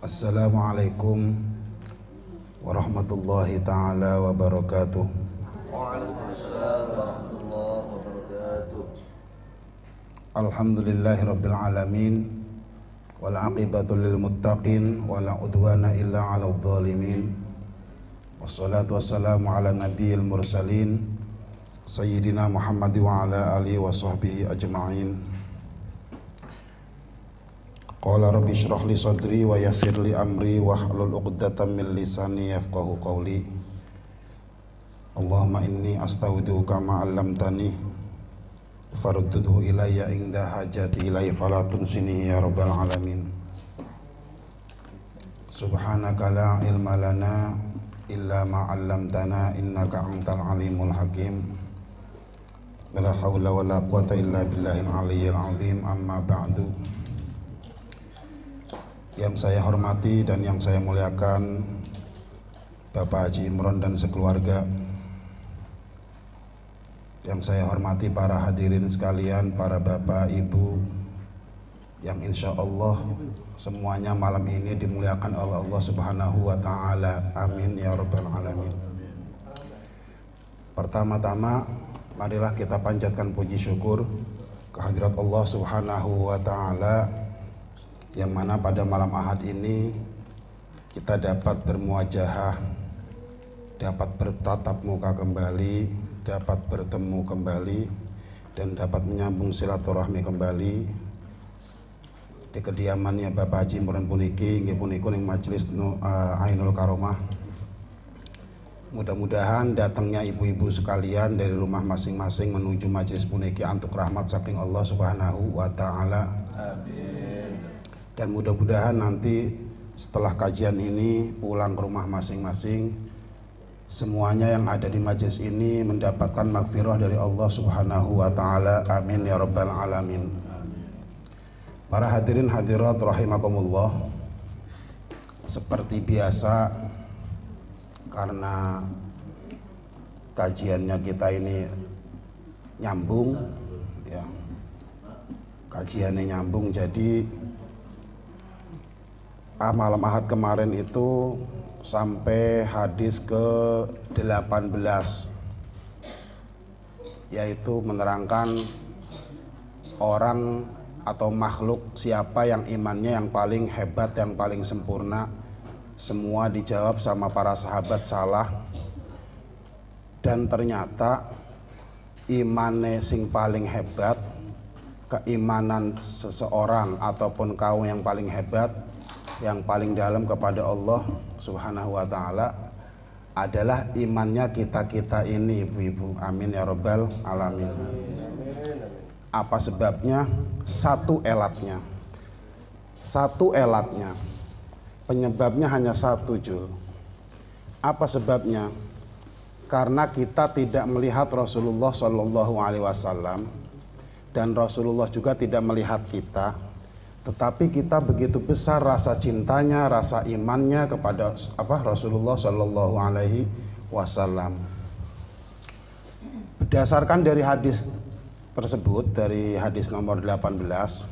Assalamualaikum warahmatullahi ta'ala wabarakatuh. Waalaikumsalam warahmatullahi wabarakatuh. Alhamdulillahi rabbil alamin, wal aqibatu lil muttaqin, wala udwana illa 'alal zalimin. Wassalatu wassalamu ala nabiyil mursalin sayyidina Muhammad wa ala alihi wa sahbihi ajma'in. Qala rabbi shrah li sadri wa yassir li amri wahlul 'uqdatam min lisani yafqahu qawli. Allahumma inni astaudiuka ma 'allamtani faruddudhu ilayya inda hajati ilaihi fala tunsini ya rabbal alamin. Subhanaka la ilma lana illa ma 'allamtana innaka antal alimul hakim. Wala haula wala quwata illa billahil aliyyil azim. Amma ba'du. Yang saya hormati dan yang saya muliakan Bapak Haji Imron dan sekeluarga, yang saya hormati para hadirin sekalian, para bapak ibu yang insya Allah semuanya malam ini dimuliakan oleh Allah Subhanahu wa ta'ala. Amin ya rabbal alamin. Pertama-tama marilah kita panjatkan puji syukur kehadirat Allah Subhanahu wa ta'ala, yang mana pada malam Ahad ini kita dapat bermuajahah, dapat bertatap muka kembali, dapat bertemu kembali, dan dapat menyambung silaturahmi kembali di kediamannya Bapak Haji Imron puniki, nggih punika ning majelis Ainul Karomah. Mudah-mudahan datangnya ibu-ibu sekalian dari rumah masing-masing menuju majelis puniki antuk rahmat saking Allah Subhanahu wa ta'ala. Amin. Dan mudah-mudahan nanti setelah kajian ini pulang ke rumah masing-masing, semuanya yang ada di majelis ini mendapatkan magfirah dari Allah Subhanahu wa ta'ala. Amin ya rabbal alamin. Para hadirin hadirat rahimakumullah, seperti biasa, karena kajiannya kita ini nyambung ya, kajiannya nyambung, jadi malam Ahad kemarin itu sampai hadis ke-18, yaitu menerangkan orang atau makhluk siapa yang imannya yang paling hebat, yang paling sempurna. Semua dijawab sama para sahabat salah, dan ternyata imannya sing paling hebat, keimanan seseorang ataupun kaum yang paling hebat, yang paling dalam kepada Allah Subhanahu wa ta'ala adalah imannya kita-kita ini, ibu-ibu. Amin ya rabbal alamin. Apa sebabnya? Satu elatnya, penyebabnya hanya satu, Jul. Apa sebabnya? Karena kita tidak melihat Rasulullah Shallallahu Alaihi Wasallam, dan Rasulullah juga tidak melihat kita, tetapi kita begitu besar rasa cintanya, rasa imannya kepada Rasulullah Shallallahu Alaihi Wasallam. Berdasarkan dari hadis tersebut, dari hadis nomor 18,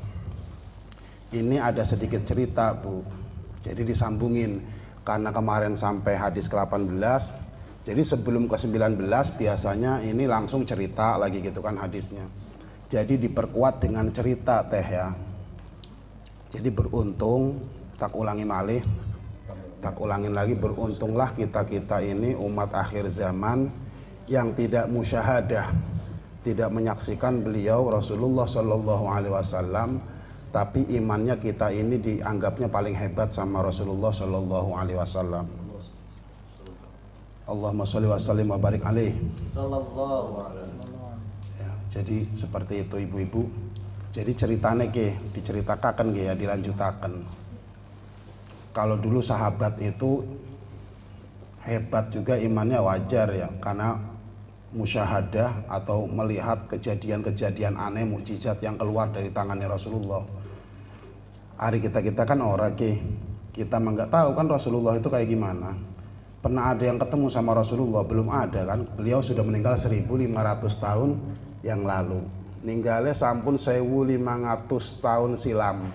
ini ada sedikit cerita, Bu. Jadi disambungin, karena kemarin sampai hadis ke-18, jadi sebelum ke-19 biasanya ini langsung cerita lagi gitu kan hadisnya. Jadi diperkuat dengan cerita teh ya. Jadi beruntung, tak ulangin lagi, beruntunglah kita-kita ini umat akhir zaman yang tidak musyahadah, tidak menyaksikan beliau Rasulullah Shallallahu Alaihi Wasallam, tapi imannya kita ini dianggapnya paling hebat sama Rasulullah Shallallahu Alaihi Wasallam. Allahumma sholli wa sallim wa barik alaih. Ya, jadi seperti itu ibu-ibu. Jadi ceritanya diceritakan ya, dilanjutakan. Kalau dulu sahabat itu hebat juga imannya, wajar ya, karena musyahadah atau melihat kejadian-kejadian aneh, mukjizat yang keluar dari tangannya Rasulullah. Hari kita kan orang kita nggak tahu kan Rasulullah itu kayak gimana. Pernah ada yang ketemu sama Rasulullah? Belum ada kan. Beliau sudah meninggal 1500 tahun yang lalu. Ninggalnya sampun 1500 tahun silam.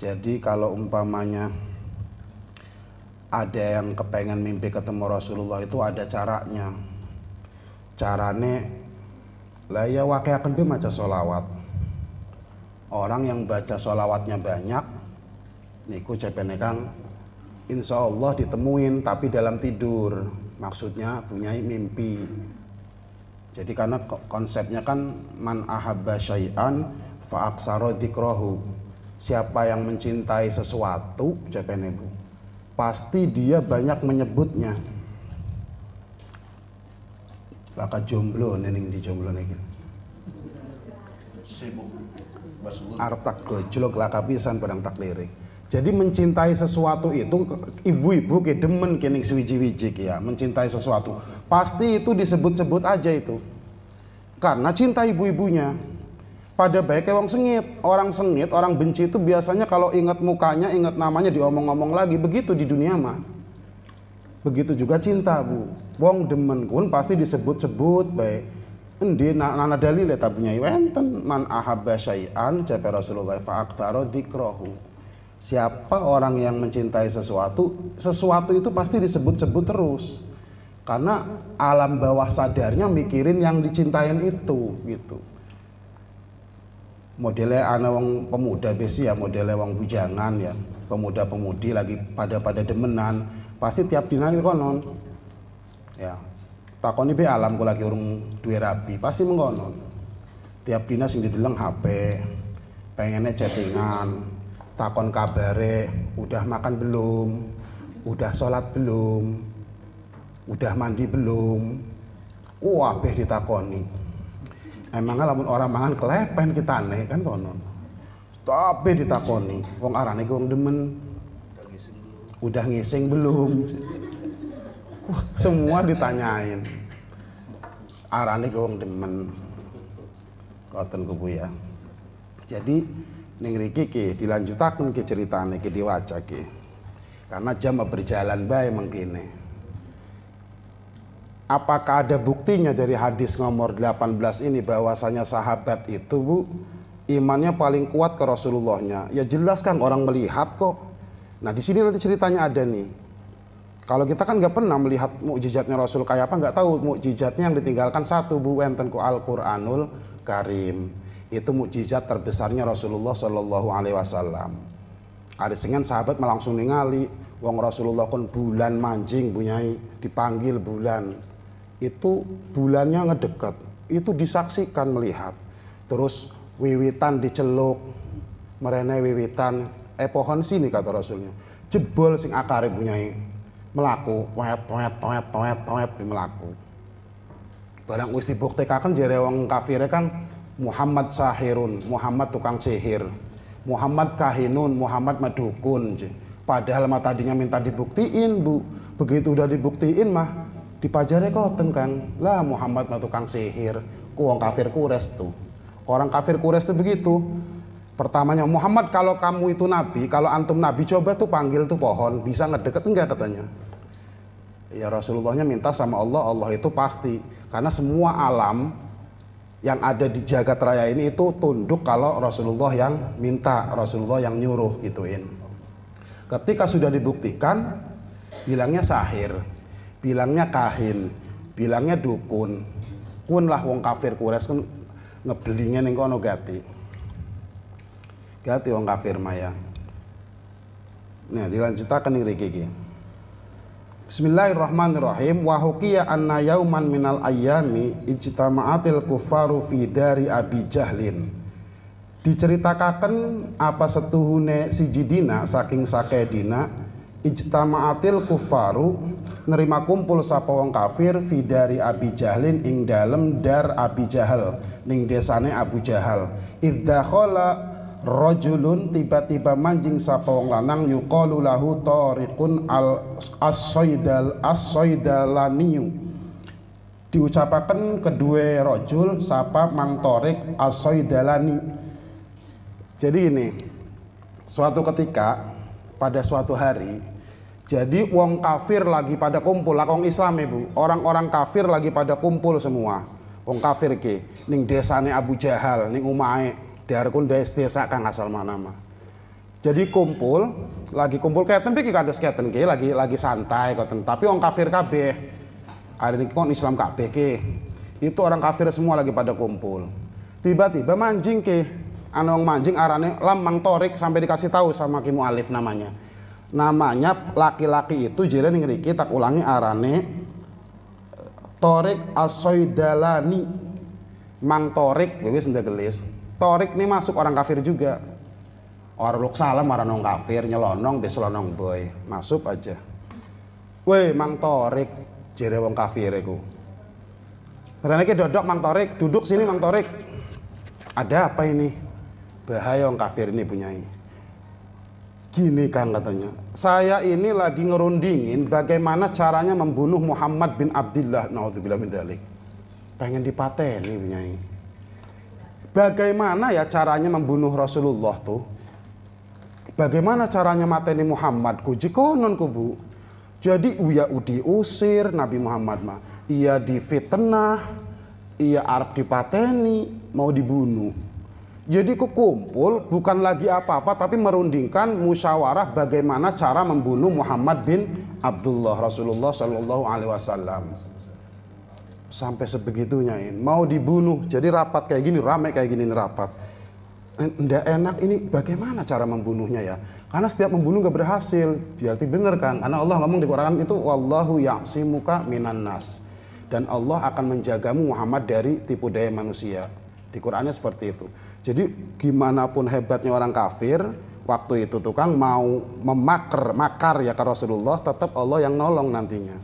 Jadi kalau umpamanya ada yang kepengen mimpi ketemu Rasulullah itu ada caranya. Carane lah ya wakeaken maca sholawat. Orang yang baca sholawatnya banyak niku cepene Kang insya Allah ditemuin, tapi dalam tidur, maksudnya punya mimpi. Jadi karena konsepnya kan man ahabba syai'an fa aksara dzikrahu. Siapa yang mencintai sesuatu cepene Bu, pasti dia banyak menyebutnya. Laka jomblo nening di jomblo niki. Sibuk masuk. Arep tak gojlok laka pisan barang tak lirik. Jadi mencintai sesuatu itu ibu-ibu ke demen kening suwiji-wiji ya, mencintai sesuatu. Pasti itu disebut-sebut aja itu. Karena cinta ibu-ibunya. Pada baiknya orang sengit, orang benci itu biasanya kalau ingat mukanya, ingat namanya diomong-omong lagi, begitu di dunia mah. Begitu juga cinta Bu. Wong demen kun pasti disebut-sebut baik. Endi nana dalil ta punya wenten man ahabba syai'an jape Rasulullah fa aktsara dzikrahu. Siapa orang yang mencintai sesuatu itu pasti disebut-sebut terus. Karena alam bawah sadarnya mikirin yang dicintain itu gitu. Modelnya ana wong pemuda besi ya, modelnya wong bujangan ya, pemuda-pemudi lagi pada demenan, pasti tiap dina konon. Ya. Takoni be alam ku lagi urung duwe rabi, pasti mengkonon. Tiap dina sing dideleng HP, pengennya chattingan, takon kabare, udah makan belum, udah sholat belum, udah mandi belum. Wah, beh ditakoni. Emangnya lamun orang mangan kelepen kita nih kan konon. Tapi ditakoni, wong arane wong demen. Udah ngising belum? Semua ditanyain. Arane wong demen. Koten kubu ya. Jadi ning riki ki dilanjutaken ki ceritane ki diwaca ki. Karena jam berjalan bae mengkene. Apakah ada buktinya dari hadis nomor 18 ini bahwasanya sahabat itu Bu imannya paling kuat ke Rasulullahnya? Ya jelas kan orang melihat kok. Nah di sini nanti ceritanya ada nih. Kalau kita kan nggak pernah melihat mukjizatnya Rasul kayak apa, nggak tahu mukjizatnya yang ditinggalkan satu Bu wenten ku Al-Qur'anul Karim. Itu mukjizat terbesarnya Rasulullah Shallallahu Alaihi Wasallam. Ada sengan sahabat langsung ningali wong Rasulullah kon bulan manjing bunyai dipanggil bulan. Itu bulannya ngedeket, itu disaksikan melihat. Terus wiwitan diceluk, merene wiwitan, pohon sini kata Rasulnya. Jebol sing akare bunyai melaku, toet melaku. Barang wis dibuktikaken jare wong kafire kan Muhammad sahirun, Muhammad tukang sihir, Muhammad kahinun, Muhammad madukun. Padahal mah tadinya minta dibuktiin Bu, begitu udah dibuktiin mah dipajare koten kan, lah Muhammad mah tukang sihir, ku wong kafir kures tuh. Orang kafir kures tuh begitu. Pertamanya Muhammad kalau kamu itu nabi, kalau antum nabi coba tuh panggil tuh pohon, bisa ngedeket enggak katanya. Ya Rasulullahnya minta sama Allah, Allah itu pasti. Karena semua alam yang ada di jagat raya ini itu tunduk kalau Rasulullah yang minta, Rasulullah yang nyuruh gituin. Ketika sudah dibuktikan, bilangnya sahir, bilangnya kahin, bilangnya dukun. Kun lah wong kafir kures kan ngebelinge ning kono gati. Gati wong kafir maya. Nah, dilanjutaken ning riki iki. Bismillahirrahmanirrahim. Wa huqiya anna yauman minal ayyami ijtama'atil kufaru fi dari Abi Jahlin. Diceritakaken apa setuhune siji dina saking sakedina ijtama'atil kufaru nerima kumpul sapa wong kafir fi dari Abi Jahlin ing dalem dar Abi Jahal ning desane Abu Jahal. Idza khala rajulun tiba-tiba manjing sapa wong lanang yuqalu lahu Tariqun as-Saidalaniyu. Diucapaken kedua rajul sapa Mang Tariq as-Saidalani. Jadi ini suatu ketika pada suatu hari, jadi wong kafir lagi pada kumpul, lah wong Islam Ibu, orang-orang kafir lagi pada kumpul semua. Wong kafir ke ning desane Abu Jahal ning umahe Darkun desa kang asal mana mah. Jadi lagi kumpul keten iki kados keten ki lagi santai koten. Tapi wong kafir kabeh. Hari ini kon Islam kabeh ki. Itu orang kafir semua lagi pada kumpul. Tiba-tiba manjing ki. Ana wong manjing arane Lamang Torik sampai dikasih tahu sama Ki Mu'alif namanya. Namanya laki-laki itu jere ning ngriki tak ulangi arane Torik As-Soidalani. Mang Torik wis ndegelis. Torik ini masuk orang kafir juga. Orang luk salam marang nong kafir nyelonong di selonong boy masuk aja. Weh Mang Torik jere wong kafir iku. Karena iki dodok Mang Torik, duduk sini Mang Torik. Ada apa ini? Bahaya wong kafir ini punyai. Gini Kang katanya, saya ini lagi ngerundingin bagaimana caranya membunuh Muhammad bin Abdullah. Naudzubillah min dzalik. Pengen dipateni punyai. Bagaimana ya caranya membunuh Rasulullah tuh? Bagaimana caranya mateni Muhammad ku jikonon ku bu. Jadi ia diusir Nabi Muhammad mah. Ia difitnah, ia arep dipateni, mau dibunuh. Jadi ku kumpul bukan lagi apa-apa tapi merundingkan musyawarah bagaimana cara membunuh Muhammad bin Abdullah Rasulullah Shallallahu Alaihi Wasallam. Sampai sebegitunya ini mau dibunuh. Jadi rapat kayak gini, rame kayak gini rapat. Nggak enak ini bagaimana cara membunuhnya ya, karena setiap membunuh gak berhasil. Berarti bener Kang, karena Allah ngomong di Quran itu wallahu ya'simuka minan nas, dan Allah akan menjagamu Muhammad dari tipu daya manusia. Di Qurannya seperti itu. Jadi gimana pun hebatnya orang kafir waktu itu tuh Kang mau makar ya ke Rasulullah, tetap Allah yang nolong nantinya.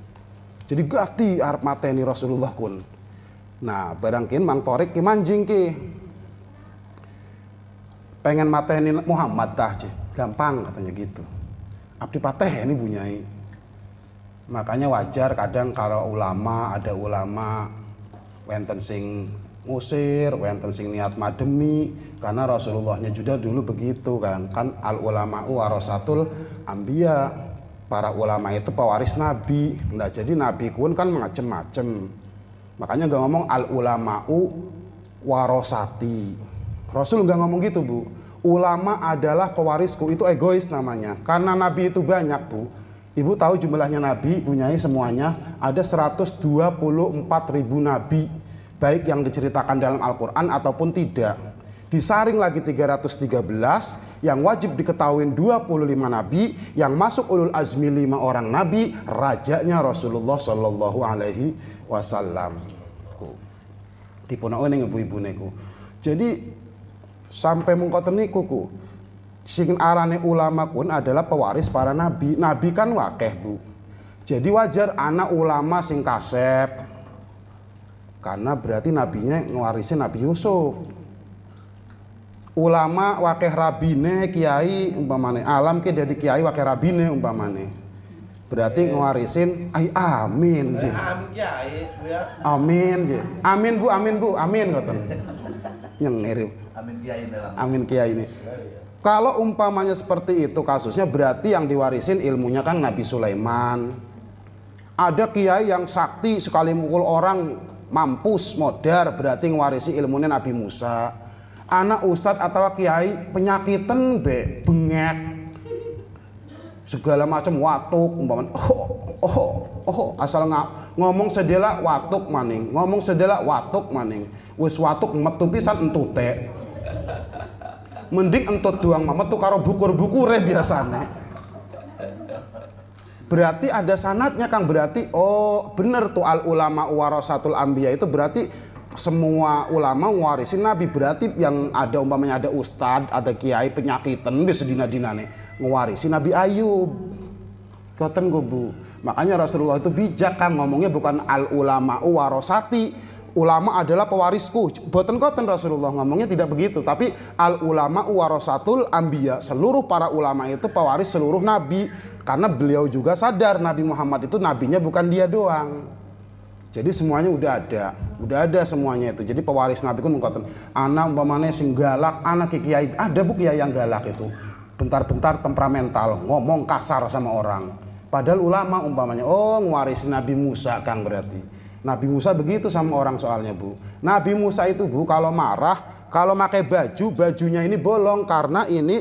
Jadi gati arep mateni Rasulullah kun. Nah barangkin Mang Torik ki manjing ki pengen mateni Muhammad tah gampang katanya gitu. Abdi pateni bunyai. Makanya wajar kadang kalau ada ulama wenten sing ngusir, wenten sing niat mademi, karena Rasulullahnya juga dulu begitu kan al ulama'u warasatul anbiya. Para ulama itu pewaris nabi. Nah jadi nabi kun kan macem-macem. Makanya gak ngomong al ulama'u warasati. Rasul nggak ngomong gitu bu. Ulama adalah pewarisku, itu egois namanya. Karena nabi itu banyak bu. Ibu tahu jumlahnya nabi, punyai semuanya ada 124.000 nabi. Baik yang diceritakan dalam Al-Quran ataupun tidak. Disaring lagi 313 yang wajib diketahui 25 nabi, yang masuk ulul azmi 5 orang nabi, rajanya Rasulullah Shallallahu Alaihi Wasallam. Dipunau ning ibu-ibu niku. Jadi sampai mengkoten niku ku sing arane ulama pun adalah pewaris para nabi. Nabi kan wakeh bu. Jadi wajar anak ulama sing kasep, karena berarti nabinya ngewarisin Nabi Yusuf. Ulama wakeh rabine kiai umpamane, alam ke jadi kiai wakeh rabine umpamane, berarti ngewarisin amin je. Amin je. Amin bu, amin ngoten. Nyengir. Amin kiai ini. Kalau umpamanya seperti itu kasusnya, berarti yang diwarisin ilmunya kan Nabi Sulaiman. Ada kiai yang sakti sekali mukul orang mampus modar, berarti ngewarisi ilmunya Nabi Musa. Anak ustadz atau kiai penyakitan bengek segala macam watuk umpamanya asal ngomong sedela watuk maning, wis watuk metu pisan entute. Mending entut doang metu karo bukur-bukure biasane. Berarti ada sanadnya Kang, berarti oh bener tuh al ulama warasatul anbiya itu berarti semua ulama ngwarisin nabi. Berarti yang ada umpamanya ada ustad, ada kiai penyakitan bisa dina-dinane ngwarisi Nabi Ayub. Koten go bu. Makanya Rasulullah itu bijak Kang ngomongnya bukan al ulama warasati. Ulama adalah pewarisku. Boten koten Rasulullah ngomongnya tidak begitu, tapi al ulama warasatul anbiya. Seluruh para ulama itu pewaris seluruh nabi, karena beliau juga sadar Nabi Muhammad itu nabinya bukan dia doang. Jadi semuanya udah ada semuanya itu. Jadi pewaris nabi pun mengkoten. Anak umpamane sing galak, anak kiai, ada bu kiai yang galak itu. Bentar-bentar temperamental, ngomong kasar sama orang. Padahal ulama umpamanya ngewarisi Nabi Musa Kang berarti. Nabi Musa begitu sama orang soalnya bu. Nabi Musa itu bu kalau marah, kalau pakai bajunya ini bolong karena ini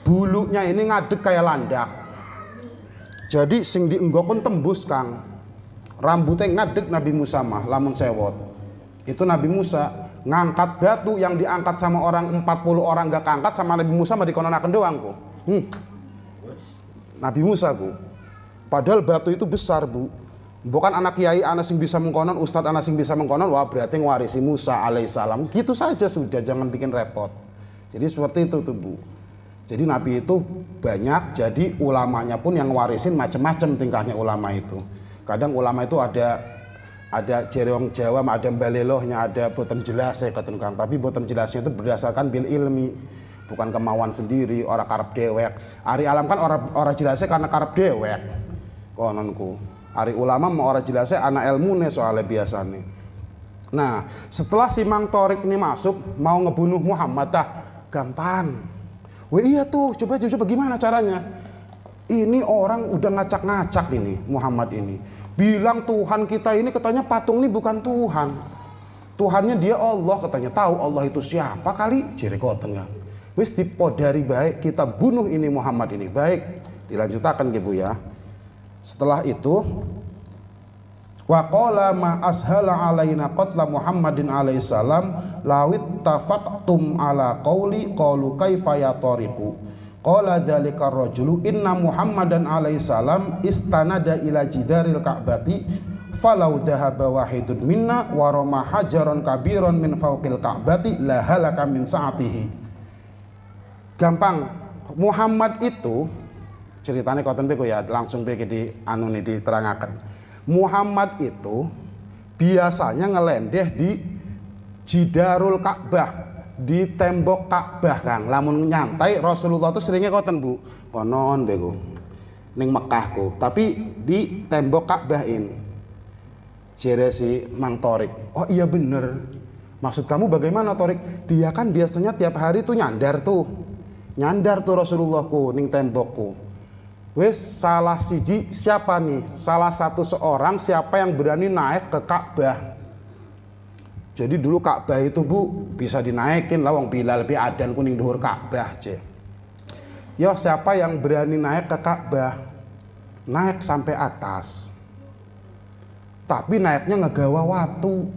bulunya ini ngadeg kayak landak. Jadi sing dienggo kon tembus Kang. Rambutnya ngadeg Nabi Musa mah lamun sewot. Itu Nabi Musa ngangkat batu yang diangkat sama orang 40 orang gak keangkat, sama Nabi Musa mah dikononaken doang ku. Nabi Musa ku. Padahal batu itu besar, Bu. Bukan anak kiai ana sing bisa mengkonon, ustadz ana sing bisa mengkonon, wah berarti ngwarisi Musa alaihissalam. Gitu saja sudah, jangan bikin repot. Jadi seperti itu tuh, Bu. Jadi Nabi itu banyak, jadi ulamanya pun yang warisin macam-macam tingkahnya ulama itu. Kadang ulama itu ada jerong Jawa, ada mbalelohnya, ada boten jelas ya kata Kang. Tapi boten jelasnya itu berdasarkan bil ilmi, bukan kemauan sendiri, orang karep dewek. Ari alam kan orang jelasnya karena karep dewek. Kononku. Ari ulama mau orang jelasnya anak ilmune soalnya biasanya. Nah, setelah si Mang Torik ini masuk mau ngebunuh Muhammad gampang. Wah iya tuh, coba gimana caranya? Ini orang udah ngacak-ngacak ini Muhammad ini. Bilang Tuhan kita ini katanya patung ini bukan Tuhan. Tuhannya dia Allah katanya. Tahu Allah itu siapa kali? Jerekoten kan. Wis dipodari baik kita bunuh ini Muhammad ini. Baik, dilanjutkan Ibu ya. Setelah itu wa qala ma ashala alaina qatla Muhammadin alaihissalam lawit tafaqtum ala qauli qalu kaifa ya tariqu qala dzalika rajulu inna Muhammadan alaihissalam istanada ila jidaril ka'bati falau dhahaba wahidun minna wa rama hajaron kabiron min fawqil ka'bati la halaka min sa'atihi. Gampang, Muhammad itu ceritanya koten beku ya, langsung beku di anu nih diterangkan. Muhammad itu biasanya ngelendeh di Jidarul Ka'bah, di tembok Ka'bah Kang. Lamun nyantai Rasulullah itu seringnya koten Bu, konon beku ning Mekahku, tapi di tembok Ka'bahin. Jere si Mang Torik, oh iya bener. Maksud kamu bagaimana Torik? Dia kan biasanya tiap hari tuh nyandar tuh Rasulullahku ning tembokku. Wes salah siji siapa nih? Salah satu seorang siapa yang berani naik ke Ka'bah. Jadi dulu Ka'bah itu Bu bisa dinaikin lah, wong Bilal bi adan kuning dhuwur Ka'bah je. Yo siapa yang berani naik ke Ka'bah? Naik sampai atas. Tapi naiknya ngegawa watu.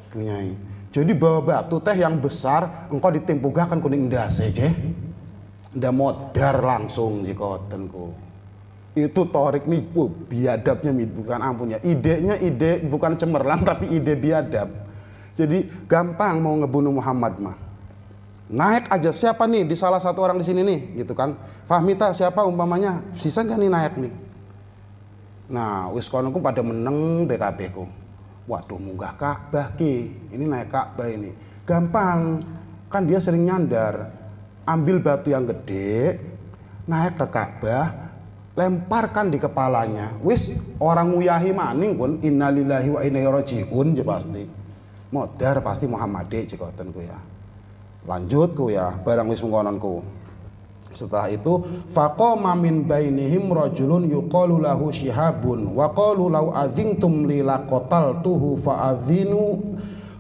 Punyai. Jadi bawa batu teh yang besar engkau ditimpugakan kuning ndase je. Ndak modar langsung jikotenku. Itu Torik nih, biadabnya bukan ampun ya. Idenya ide bukan cemerlang tapi ide biadab. Jadi gampang mau ngebunuh Muhammad mah. Naik aja siapa nih di salah satu orang di sini nih, gitu kan? Fahmita siapa umpamanya? Sisa gak nih naik nih? Nah, wis kononku pada meneng BKB ku. Waduh munggah Ka'bah ki. Ini naik Ka'bah ini. Gampang. Kan dia sering nyandar. Ambil batu yang gede, naik ke Ka'bah, lemparkan di kepalanya. Wis orang nguyahi maning pun innalillahi wa inna ilaihi rajiun je pasti. Modar pasti Muhammad cikoten ku ya. Lanjut ku ya, barang wis mengkononku. Setelah itu faqama min bainihim rajulun yuqalu lahu Syihabun wa qalu law adzintum li laqataltuhu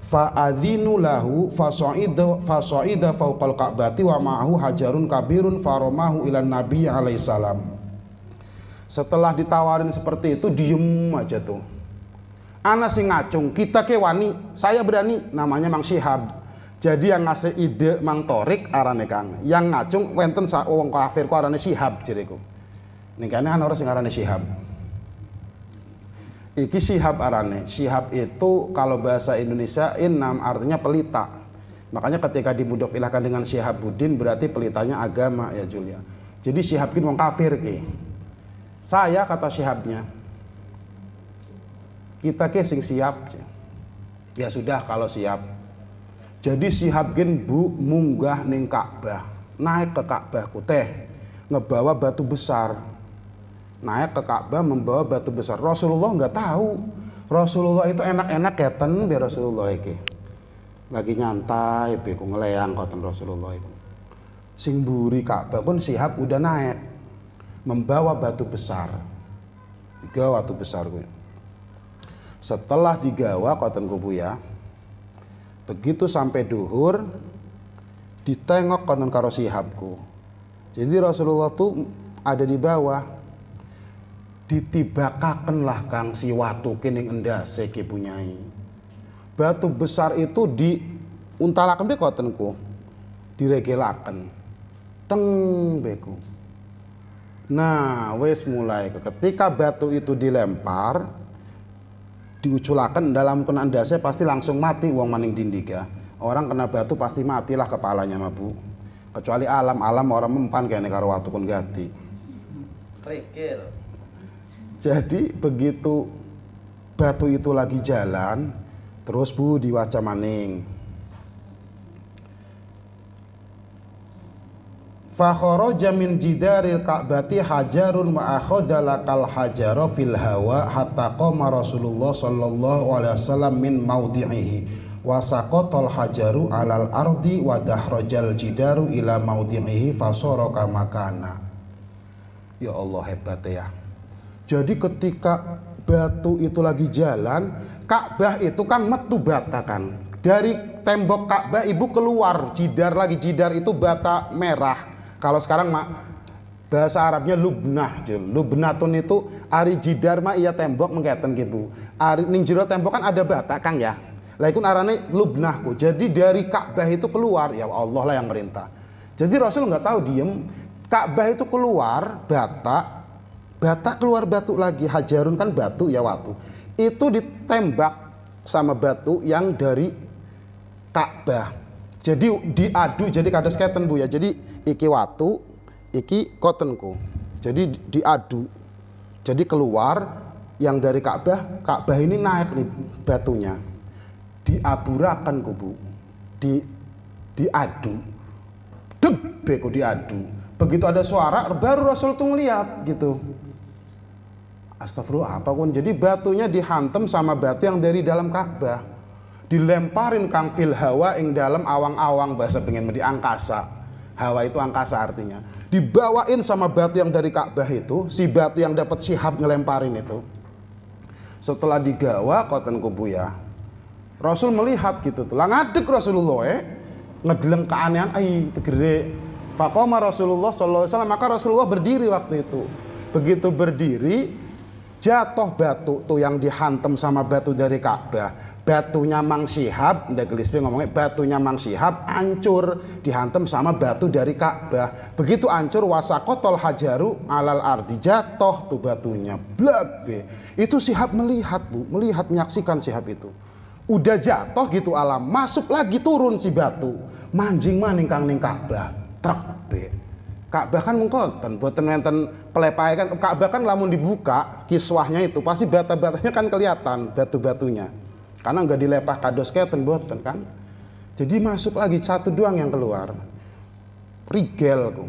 fa'adzinu lahu fasa'ida fauqal ka'bati wa ma'ahu hajarun kabirun faromahu ilan nabi alaihissalam. Setelah ditawarin seperti itu diem aja tuh. Ana sing ngacung, kita ke wani, saya berani, namanya Mang Syihab. Jadi yang ngasih ide Mang Torik arane Kang, yang ngacung wenten wong kafir ku arane Syihab jeriku. Ningkane ana ora sing arane Syihab. Iki Syihab arane. Syihab itu kalau bahasa Indonesia inam artinya pelita. Makanya ketika dimudhof ilahkan dengan Syihabuddin berarti pelitanya agama ya Julia. Jadi Syihab wong kafir ki. Saya kata Syihabnya, kita ke sing siap. Ya sudah kalau siap. Jadi Syihab Bu munggah ning Ka'bah, naik ke Ka'bah ku teh, ngebawa batu besar. Naik ke Ka'bah membawa batu besar. Rasulullah nggak tahu. Rasulullah itu enak-enak keten biar Rasulullah iki. Lagi nyantai beku ngeleang koten Rasulullah itu. Sing buri Ka'bah pun Syihab udah naik. Membawa batu besar. Digawa batu besar gue. Setelah digawa koten kubu ya. Begitu sampai duhur ditengok koten karo Syihabku. Jadi Rasulullah tuh ada di bawah, ditibakaken lah Kang si watu kining endase ki punyai. Batu besar itu diuntalaken be kotenku, diregelaken. Teng beku. Nah, wes mulai ketika batu itu dilempar, diuculaken dalam kena endase pasti langsung mati wong maning dindiga. Orang kena batu pasti matilah kepalanya mah Bu. Kecuali alam orang mempan kene karo watu pun gati. Trikil. Jadi begitu batu itu lagi jalan, terus Bu diwaca maning. Fa kharaja min jidaril ka'bati hajarun wa akhadha kal hajara fil hawa hatta qama Rasulullah sallallahu alaihi wasallam min maudhi'ihi wa saqatal hajaru alal ardi wa dahrajal jidaru ila maudhi'ihi fasara kama kana. Ya Allah, hebat ya. Jadi ketika batu itu lagi jalan, Ka'bah itu kan metu bata kan. Dari tembok Ka'bah ibu keluar jidar lagi, jidar itu bata merah. Kalau sekarang bahasa Arabnya lubnah, lubnatun itu ari jidar mah iya tembok mengketen ibu. Ari ning jero tembok kan ada bata Kang ya. Lah iku arane lubnahku. Jadi dari Ka'bah itu keluar, ya Allah lah yang merintah. Jadi Rasul nggak tahu diem. Ka'bah itu keluar bata keluar batu lagi, hajarun kan batu ya watu. Itu ditembak sama batu yang dari Ka'bah. Jadi diadu, jadi kados keten Bu ya. Jadi iki watu, iki kotenku. Jadi diadu. Jadi keluar yang dari Ka'bah, Ka'bah ini naik nih batunya. Diaburakan ku Bu. Diadu. Debek diadu. Begitu ada suara baru Rasul tuh ngeliat gitu. Astagfirullah, apa pun. Jadi batunya dihantem sama batu yang dari dalam Ka'bah. Dilemparin Kang fil hawa ing dalam awang-awang, bahasa pengen di angkasa. Hawa itu angkasa artinya. Dibawain sama batu yang dari Ka'bah itu, si batu yang dapat sihab ngelemparin itu. Setelah digawa koten kubu ya. Rasul melihat gitu tuh. Lah ngadeg Rasulullah ngedeleng keanehan tegere. Faqama Rasulullah sallallahu alaihi wasallam, maka Rasulullah berdiri waktu itu. Begitu berdiri, jatuh batu tuh yang dihantem sama batu dari Ka'bah. Batunya Mang Syihab, ndak gelispe ngomongnya batunya Mang Syihab hancur dihantem sama batu dari Ka'bah. Begitu hancur wasaqatal hajaru alal ardi, jatuh tuh batunya. Blak be. Itu Syihab melihat Bu, melihat menyaksikan Syihab itu. Udah jatuh gitu alam, masuk lagi turun si batu. Manjing maning Kang ning Ka'bah. Truk be. Ka'bah kan mengkoten, boten wonten pelepae kan. Ka'bah kan lamun dibuka kiswahnya itu pasti bata-batanya kan kelihatan, batu-batunya. Karena enggak dilepah kados keten boten kan. Jadi masuk lagi satu doang yang keluar. Rigel ku.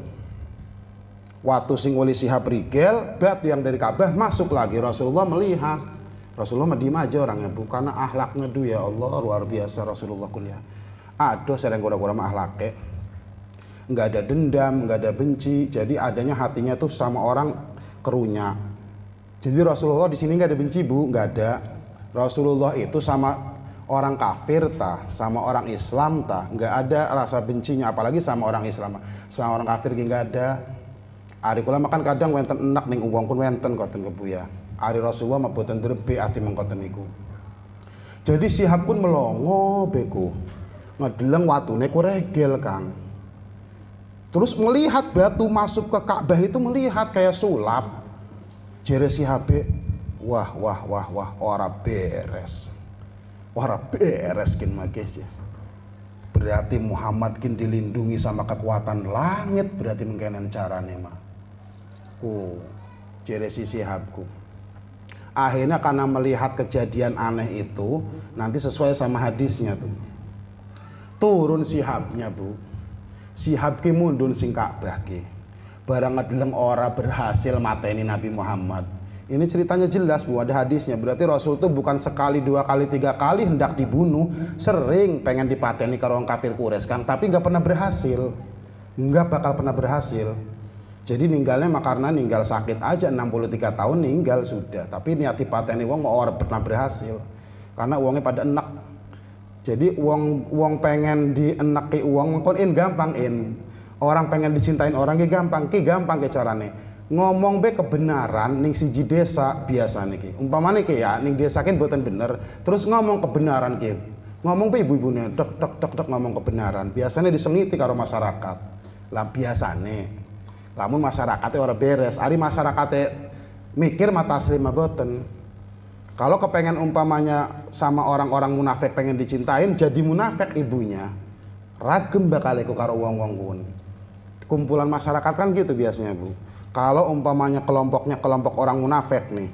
Waktu sing wali Syihab rigel, batu yang dari Ka'bah masuk lagi. Rasulullah melihat. Rasulullah diem aja orangnya Bu, karena akhlaknya tuh ya Allah luar biasa Rasulullah kuliah. Aduh sering kura-kura mah akhlaknya. Nggak ada dendam, nggak ada benci. Jadi adanya hatinya tuh sama orang kerunya. Jadi Rasulullah di sini nggak ada benci Bu, nggak ada. Rasulullah itu sama orang kafir sama orang Islam nggak ada rasa bencinya, apalagi sama orang Islam. Sama orang kafir nggak ada. Ari kula makan kadang wenten enak ning wong pun wenten koten kebuya. Ari Rasulullah mah boten drebe ati mengkoten niku. Jadi Syihab pun melongo beku. Ngedeleng watune ku regel Kang. Terus melihat batu masuk ke Ka'bah itu, melihat kayak sulap. Jere Syihab, wah ora beres. Ora beres kin magis ya. Berarti Muhammad kin dilindungi sama kekuatan langit, berarti mengkenen carane mah. Jere si Syihabku. Akhirnya karena melihat kejadian aneh itu, nanti sesuai sama hadisnya tuh. Turun Syihabnya Bu. Syihab ki mundun sing Ka'bah ki. Barang ngedeleng ora berhasil mateni Nabi Muhammad. Ini ceritanya jelas Bu, ada hadisnya. Berarti Rasul tuh bukan sekali, 2 kali, 3 kali hendak dibunuh. Sering pengen dipateni karo orang kafir Quraisy Kang, tapi nggak pernah berhasil. Nggak bakal pernah berhasil. Jadi ninggalnya mah karena ninggal sakit aja 63 tahun ninggal sudah. Tapi niat dipateni wong mau ora pernah berhasil. Karena uangnya pada enak. Jadi wong pengen dieneki uang mengkon gampang in. Orang pengen dicintain orang ki gampang ke carane. Ngomong be kebenaran ning siji desa biasane ki. Umpamane ki ya ning desa ki mboten bener, terus ngomong kebenaran ki. Ngomong be ibu-ibune dek ngomong kebenaran. Biasanya disengiti karo masyarakat. Lah biasane. Lamun masyarakatnya ora beres, ari masyarakatnya mikir mata asli mboten. Kalau kepengen umpamanya sama orang-orang munafik pengen dicintain, jadi munafik ibunya. Ragem bakal iku karo wong-wong kun. Kumpulan masyarakat kan gitu biasanya, Bu. Kalau umpamanya kelompoknya kelompok orang munafik nih,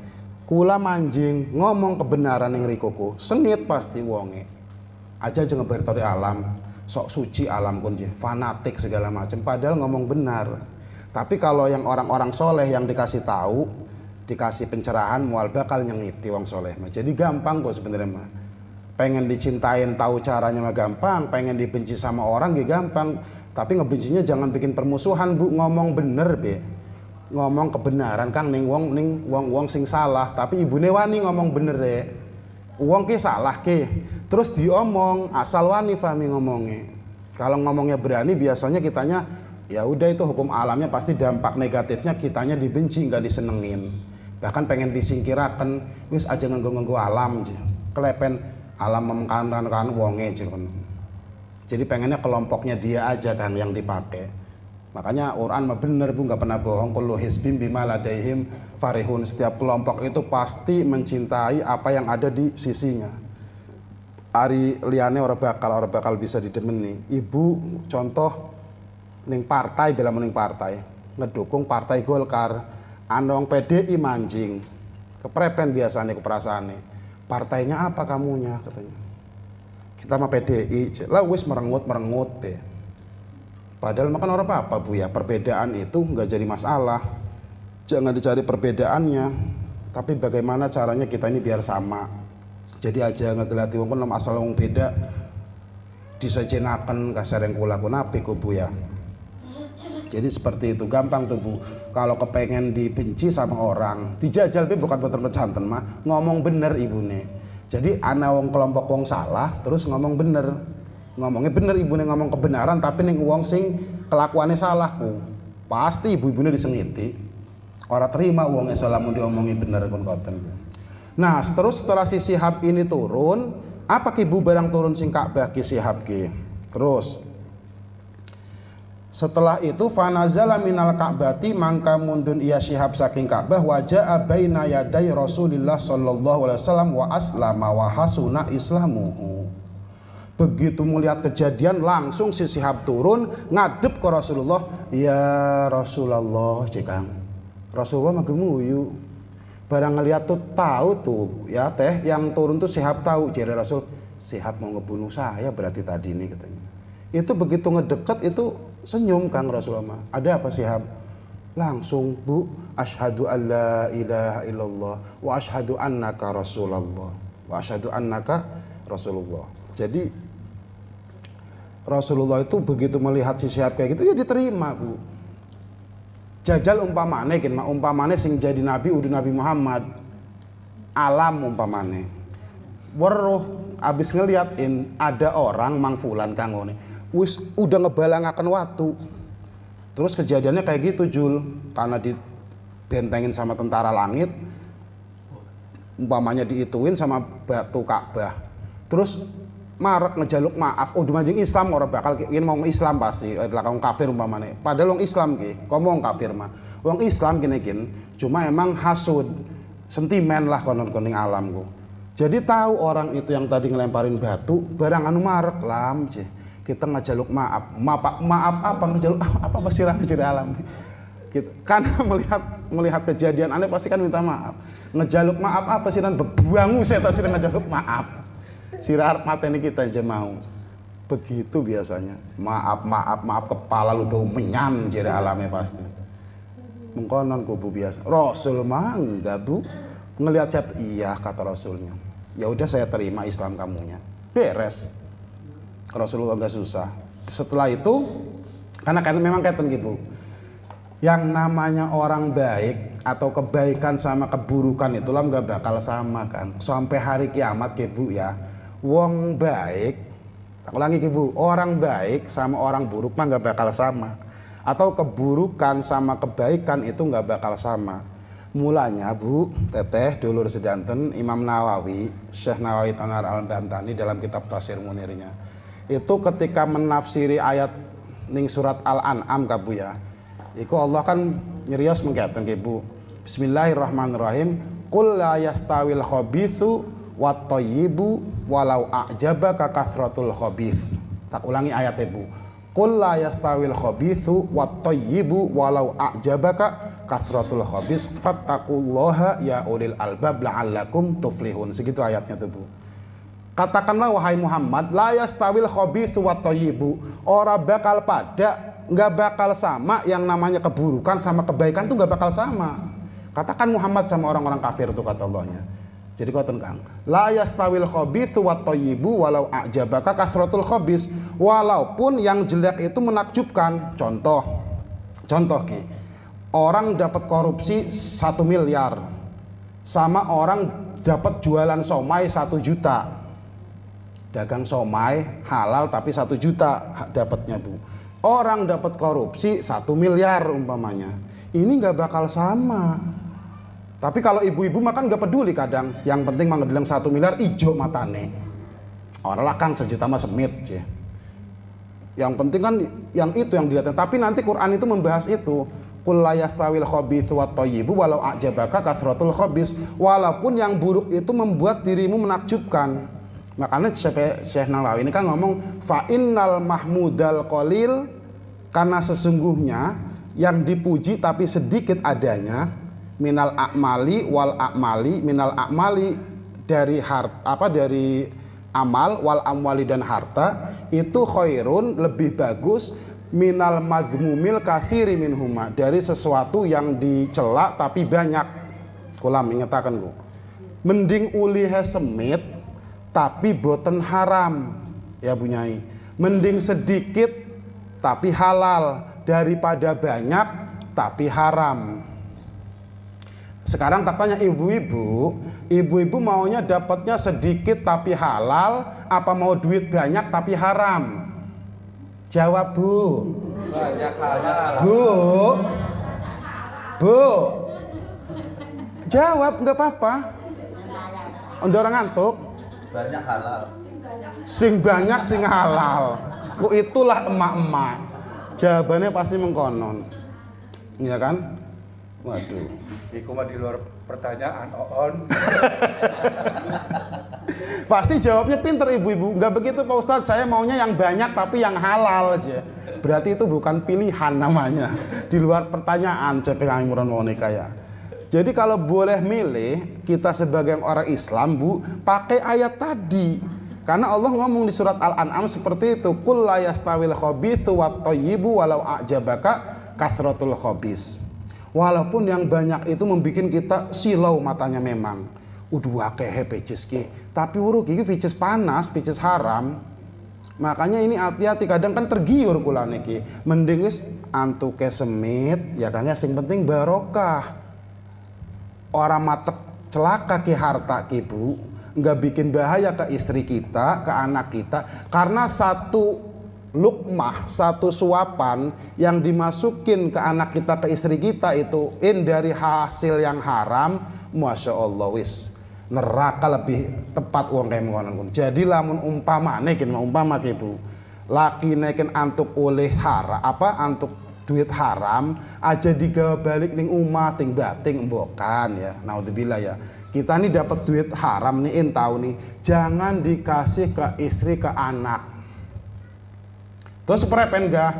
kula manjing ngomong kebenaran yang rikuku, sengit pasti wonge. Aja jangan bertori alam, sok suci alam kun fanatik segala macam. Padahal ngomong benar. Tapi kalau yang orang-orang soleh yang dikasih tahu, dikasih pencerahan, mual bakal nyengiti wong soleh mah. Jadi gampang kok sebenarnya mah. Pengen dicintain tahu caranya mah gampang, pengen dibenci sama orang ge gampang. Tapi ngebencinya jangan bikin permusuhan, Bu. Ngomong bener be. Ngomong kebenaran Kang ning wong sing salah, tapi ibune wani ngomong bener re. Wong ki salah ki. Terus diomong asal wani fahmi ngomongnya. Kalau ngomongnya berani biasanya kitanya ya udah itu hukum alamnya pasti dampak negatifnya kitanya dibenci nggak disenengin. Bahkan pengen disingkirakan, wis aja nganggo alam aja. Kelepen alam memengkankan wonge aja. Jadi pengennya kelompoknya dia aja kan yang dipakai. Makanya Quran mah bener Bu, nggak pernah bohong. Kullu hizbin bima ladaihim farihun. Setiap kelompok itu pasti mencintai apa yang ada di sisinya. Ari liane orang bakal bisa didemeni. Ibu contoh ning partai bela mening partai, ngedukung partai Golkar. Andong PDI manjing, keprepen biasanya keperasaannya. Partainya apa kamunya katanya? Kita mah PDI, lah wis merengut deh. Padahal makan orang apa Bu ya, perbedaan itu nggak jadi masalah. Jangan dicari perbedaannya, tapi bagaimana caranya kita ini biar sama. Jadi aja ngegelati wong pun asal wong beda disejenaken kasar yang kula kunapi ku Bu ya. Jadi seperti itu gampang tuh Bu. Kalau kepengen dibenci sama orang, dijajal be bukan buat pecanten mah, ngomong bener ibune. Jadi ana wong kelompok wong salah, terus ngomong bener. Ngomongnya bener ibune ngomong kebenaran, tapi ning wong sing kelakuannya salah ku. Pasti ibu-ibune disengiti. Ora terima wong salah mun diomongi bener kon koten. Nah, terus setelah si Sihab ini turun, apa ki Bu barang turun sing Ka'bah ki Sihab ki? Terus setelah itu fanazala minal Ka'bati, mangka mundun ia Syihab saking Ka'bah, waja'a baina yaday Rasulillah sallallahu alaihi wasallam wa aslama wa hasuna islamuhu. Begitu melihat kejadian langsung si Syihab turun ngadep ke Rasulullah. Ya Rasulullah cekang. Rasulullah mah gemuyu. Barang ngeliat tuh tahu tuh ya teh yang turun tuh Syihab tahu. Jadi Rasul, Syihab mau ngebunuh saya berarti tadi nih katanya. Itu begitu ngedeket itu senyum Kang Rasulullah. Ada apa Syihab? Langsung Bu, asyhadu alla ilaha illallah wa asyhadu annaka Rasulullah. Wa asyhadu annaka Rasulullah. Jadi Rasulullah itu begitu melihat si Syihab kayak gitu ya diterima Bu. Jajal umpamane kan umpamane sing jadi nabi udah Nabi Muhammad. Alam umpamane. Weruh abis ngeliatin ada orang mangfulan Kang ngene. Wis udah ngebalangaken waktu. Terus kejadiannya kayak gitu Jul, karena dibentengin sama tentara langit, umpamanya diituin sama batu Ka'bah. Terus marek ngejaluk maaf, udah manjing Islam orang bakal ingin mau Islam pasti, adalah kaum kafir umpamanya. Padahal wong Islam ki, ngomong kafir mah. Wong Islam gini, cuma emang hasud, sentimen lah konon-koning alamku. Jadi tahu orang itu yang tadi ngelemparin batu, barang anu marek lam cih. Kita ngejaluk maaf apa ngejaluk apa pasti ngejari alam gitu. Karena melihat kejadian aneh pasti kan minta maaf. Ngejaluk maaf apa sih dan bebuangu saya tak sih ngejaluk maaf. Sirah mateni kita aja mau. Begitu biasanya. Maaf kepala lu bau menyan jari alamnya pasti. Mengkonon kubu biasa. Rasul mah enggak Bu. Ngelihat chat iya kata Rasulnya. Ya udah saya terima Islam kamunya. Beres. Rasulullah nggak susah. Setelah itu, karena memang kaitan gitu. Yang namanya orang baik atau kebaikan sama keburukan itulah nggak bakal sama kan. Sampai hari kiamat Bu ya. Wong baik, tak ulangi Bu, orang baik sama orang buruk mah nggak bakal sama. atau keburukan sama kebaikan itu nggak bakal sama. Mulanya Bu, Teteh, dulur sedanten, Imam Nawawi, Syekh Nawawi Tanar Al-Bantani dalam kitab Tafsir Munirnya, itu ketika menafsiri ayat ning surat Al-An'am ka Bu ya, iku Allah kan nyerios mengkaten ke Bu. Bismillahirrahmanirrahim. Qul la yastawil khabithu wat thayyibu walau a'jabaka kathratul khabith. Tak ulangi ayatnya Bu. Qul la yastawil khabithu wat thayyibu walau a'jabaka kathratul khabith fattaqullaha ya ulil albab la'allakum tuflihun. Segitu ayatnya tuh Bu. Katakanlah wahai Muhammad, la yastawil khabithu wat thayyibu. Ora bakal pada, nggak bakal sama yang namanya keburukan sama kebaikan tuh nggak bakal sama. Katakan Muhammad sama orang-orang kafir itu kata Allahnya. Jadi kata Kang, la yastawil khabithu wat thayyibu walau a'jabaka kathratul khabis. Walaupun yang jelek itu menakjubkan. Contoh Ki, orang dapat korupsi 1 miliar sama orang dapat jualan somai 1 juta. Dagang somai halal tapi 1 juta dapatnya Bu. Orang dapat korupsi 1 miliar umpamanya. Ini nggak bakal sama. Tapi kalau ibu-ibu makan nggak peduli kadang. Yang penting mah ngedeleng 1 miliar ijo matane. Orang lah Kang 1 juta mah semit. Yang penting kan yang itu yang dilihat. Tapi nanti Quran itu membahas itu. Qul la yastawil khabithu wat thayyibu walau a'jabaka kathratul khabis. Walaupun yang buruk itu membuat dirimu menakjubkan. Makanya Syekh Nawawi ini kan ngomong fa innal mahmudal qalil, karena sesungguhnya yang dipuji tapi sedikit adanya, minal a'mali wal a'mali, minal a'mali dari dari amal, wal amwali dan harta, itu khairun lebih bagus, minal madhmumil kathiri minhuma, dari sesuatu yang dicela tapi banyak. Kula ingetaken ku, mending ulihe semit tapi boten haram ya Bu Nyai, mending sedikit tapi halal daripada banyak tapi haram. Sekarang tak tanya ibu-ibu maunya dapatnya sedikit tapi halal, apa mau duit banyak tapi haram? Jawab Bu. Banyak halal. Bu. Jawab nggak apa-apa. Orang ngantuk. Banyak halal. Sing banyak sing halal. Ku itulah emak-emak. Jawabannya pasti mengkonon. Iya kan? Waduh. Iku mah di luar pertanyaan, Oon. Pasti jawabnya pinter ibu-ibu. Nggak begitu Pak Ustadz, saya maunya yang banyak tapi yang halal aja. Berarti itu bukan pilihan namanya. Di luar pertanyaan, cepeng muron monika ya. Jadi kalau boleh milih, kita sebagai orang Islam Bu, pakai ayat tadi. Karena Allah ngomong di surat Al-An'am seperti itu. Qul la yastawil khabithu wat thayyibu walau a'jabaka kathratul khabis. Walaupun yang banyak itu membuat kita silau matanya memang. Udah akeh picis ki. Tapi uruk iki picis panas, picis haram. Makanya ini hati-hati, kadang kan tergiur kula niki. Mending wis antuke semit, ya kan ya sing penting barokah. Orang matek celaka ki harta ki Bu, nggak bikin bahaya ke istri kita, ke anak kita, karena satu lukmah, satu suapan yang dimasukin ke anak kita, ke istri kita itu dari hasil yang haram, masya Allah wis neraka lebih tepat uang kayak mengonon. Jadi lamun umpama nekin umpama ibu laki nekin antuk oleh haram antuk duit haram aja digawa balik ning umah ting bating embokan ya, naudzubillah ya. Kita nih dapat duit haram nih tahu nih, jangan dikasih ke istri, ke anak. Terus prepen gak?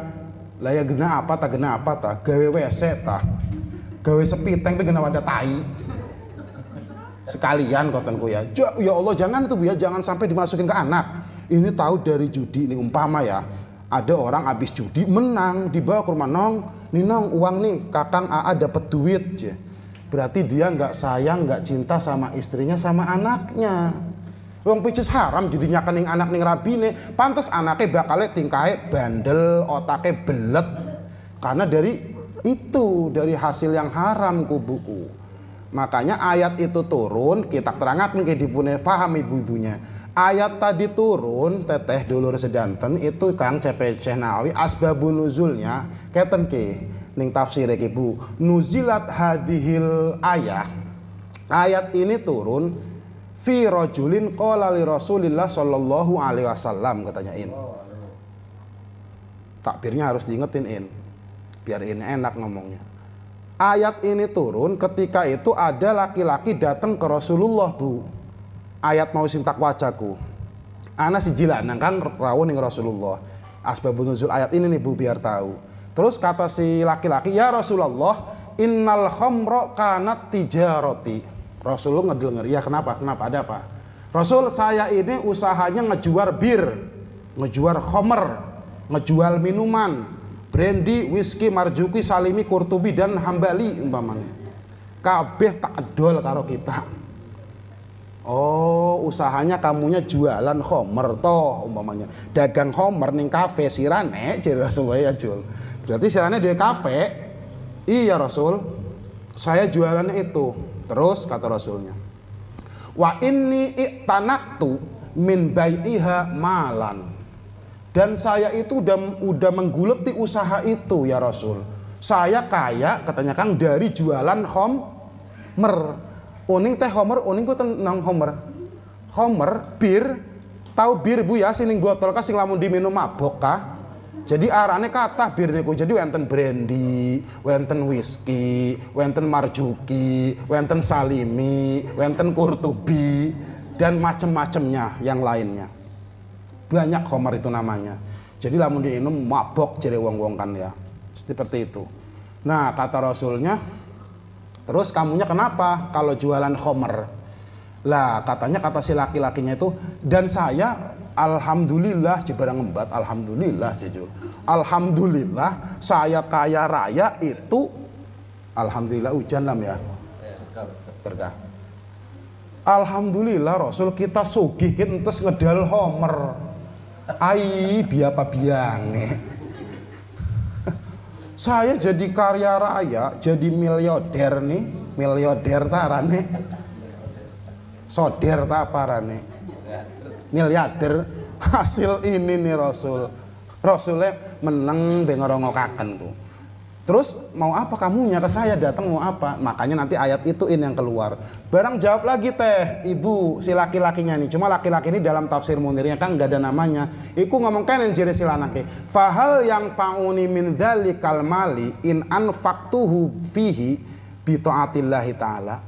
Lah ya gena apa ta? Gawe WC ta. Gawe sepiteng pe gena wadah tai. Sekalian kotenku ya. Ya Allah jangan itu Bu ya, jangan sampai dimasukin ke anak. Ini tahu dari judi nih umpama ya. Ada orang habis judi menang, dibawa ke rumah nong, nih nong uang nih Kakang AA dapat duit. Berarti dia nggak sayang, nggak cinta sama istrinya, sama anaknya. Wong picis haram jadi nyakaning anak ning rabine, pantes anaknya bakal tingkahe bandel, otaknya belet. Karena dari itu, dari hasil yang haram ku buku. Makanya ayat itu turun, kita terangkan ke dipune paham ibu-ibunya. Ayat tadi turun teteh dulur sedanten itu Kang CP Syekh Nawawi asbabun nuzulnya keten ki ning tafsir iki Bu. Nuzilat hadhil ayat ini turun fi rajulin qala li Rasulillah sallallahu alaihi wasallam katanya in. Takbirnya harus diingetin in. Biar ini enak ngomongnya. Ayat ini turun ketika itu ada laki-laki datang ke Rasulullah Bu. Ayat mau sing tak wajaku. Ana sijilanang Kang rawuh ning Rasulullah. Asbabun nuzul ayat ini nih Bu biar tahu. Terus kata si laki-laki, "Ya Rasulullah, innal khamra kanat tijarati." Rasulullah ngedenger, "Ya kenapa? Kenapa? Ada apa?" "Rasul, saya ini usahanya ngejual bir, ngejual khamr, ngejual minuman, brandy, whisky, marjuki, salimi, kurtubi dan hambali umpamanya. Kabeh tak edol karo kita." "Oh, usahanya kamunya jualan khomer toh umpamanya. Dagang khomer ning kafe sirane," jadi Rasulullah ya Jul. "Berarti sirane duwe kafe?" "Iya Rasul, saya jualannya itu." Terus kata Rasulnya, "Wa inni i'tanaktu min bai'iha malan." Dan saya itu udah mengguleti usaha itu ya Rasul. Saya kaya katanya Kang dari jualan khomer. Uning teh homer, uning ku tenang homer. Homer, bir, tahu bir Bu ya, sing botol ka sing lamun diminum mabok ka. Jadi arane kathah bir niku. Jadi wonten brandy, wonten whisky, wonten marjuki, wonten salimi, wonten kurtubi dan macem-macemnya yang lainnya. Banyak homer itu namanya. Jadi lamun diminum mabok jere wong-wong kan ya. Seperti itu. Nah, kata Rasulnya, "Terus kamunya kenapa kalau jualan khomer?" Lah katanya kata si laki-lakinya itu, "Dan saya alhamdulillah jebarang ngembat alhamdulillah jujur. Alhamdulillah saya kaya raya itu alhamdulillah hujan lam ya. Berkah. Alhamdulillah Rasul kita sugih kin entes ngedal khomer. Ai biapa biange. Saya jadi kaya raya, jadi miliarder nih, miliarder tarane. Soder tak parane. Miliarder hasil ini nih Rasul. Rasulnya meneng bengorong-ngokaken tuh. Terus mau apa kamunya ke saya datang mau apa? Makanya nanti ayat itu yang keluar. Barang jawab lagi teh ibu si laki-lakinya nih. Cuma laki-laki ini dalam tafsir Munirnya kan nggak ada namanya. Iku ngomong kan yang jere silanake. Fahal yang fauni min dzalikal mali in anfaqtuhu fihi bi taatillahi taala.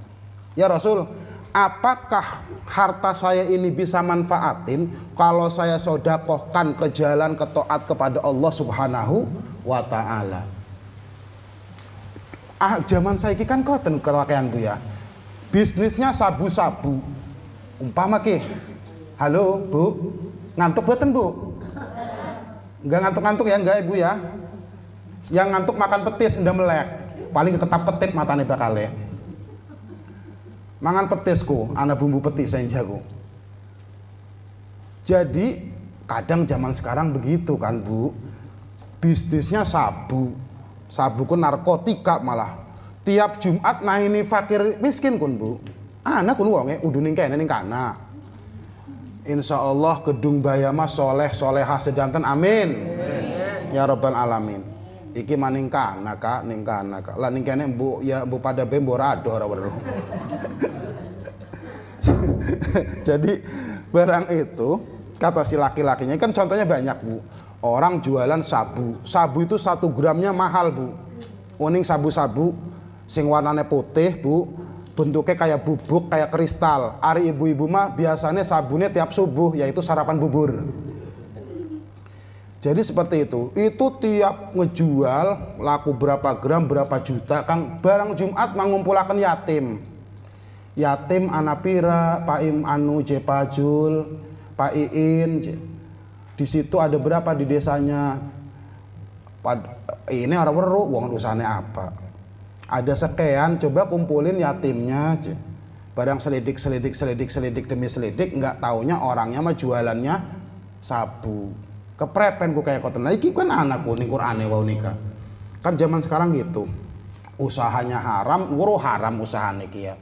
Ya Rasul, apakah harta saya ini bisa manfaatin kalau saya sodakohkan ke jalan ketaat kepada Allah Subhanahu wa taala? Zaman saiki kan koten kewakean Bu ya. Bisnisnya sabu-sabu. Umpama ki. Halo Bu, ngantuk boten Bu? Enggak ngantuk-ngantuk ya enggak Ibu ya. Yang ngantuk makan petis ndak melek. Paling ketap ketip matane bakale. Mangan petisku, ana bumbu petis saya jago. Jadi kadang zaman sekarang begitu kan Bu. Bisnisnya sabu. Sabu ku narkotika malah. Tiap Jumat nah ini fakir miskin kun Bu. Anak kun wonge udu ning kene ning kana. Insyaallah gedung bayama soleh solehah sedanten amin. Ya rabbal alamin. Iki maning kana Kak, ning kana Kak. Lah ning kene Bu ya Bu pada be mbok rado ora weruh. Jadi barang itu kata si laki-lakinya kan contohnya banyak Bu. Orang jualan sabu. Sabu itu 1 gramnya mahal Bu. Uning sabu-sabu sing warnanya putih Bu. Bentuknya kayak bubuk, kayak kristal. Ari ibu-ibu mah biasanya sabunnya tiap subuh yaitu sarapan bubur. Jadi seperti itu. Itu tiap ngejual laku berapa gram, berapa juta. Kang barang Jumat mengumpulkan yatim. Yatim Anapira, Pak Im Anu Jepajul, Pak Iin. Di situ ada berapa di desanya? Ini orang weru, wong usahane apa? Ada sekian, coba kumpulin yatimnya. Barang selidik demi selidik, nggak taunya orangnya mah jualannya sabu. Keprepen ku kayak koten. Nah, iki kan anakku ning Qur'ane wau nikah. Kan zaman sekarang gitu. Usahanya haram, wuru haram usahane ki ya.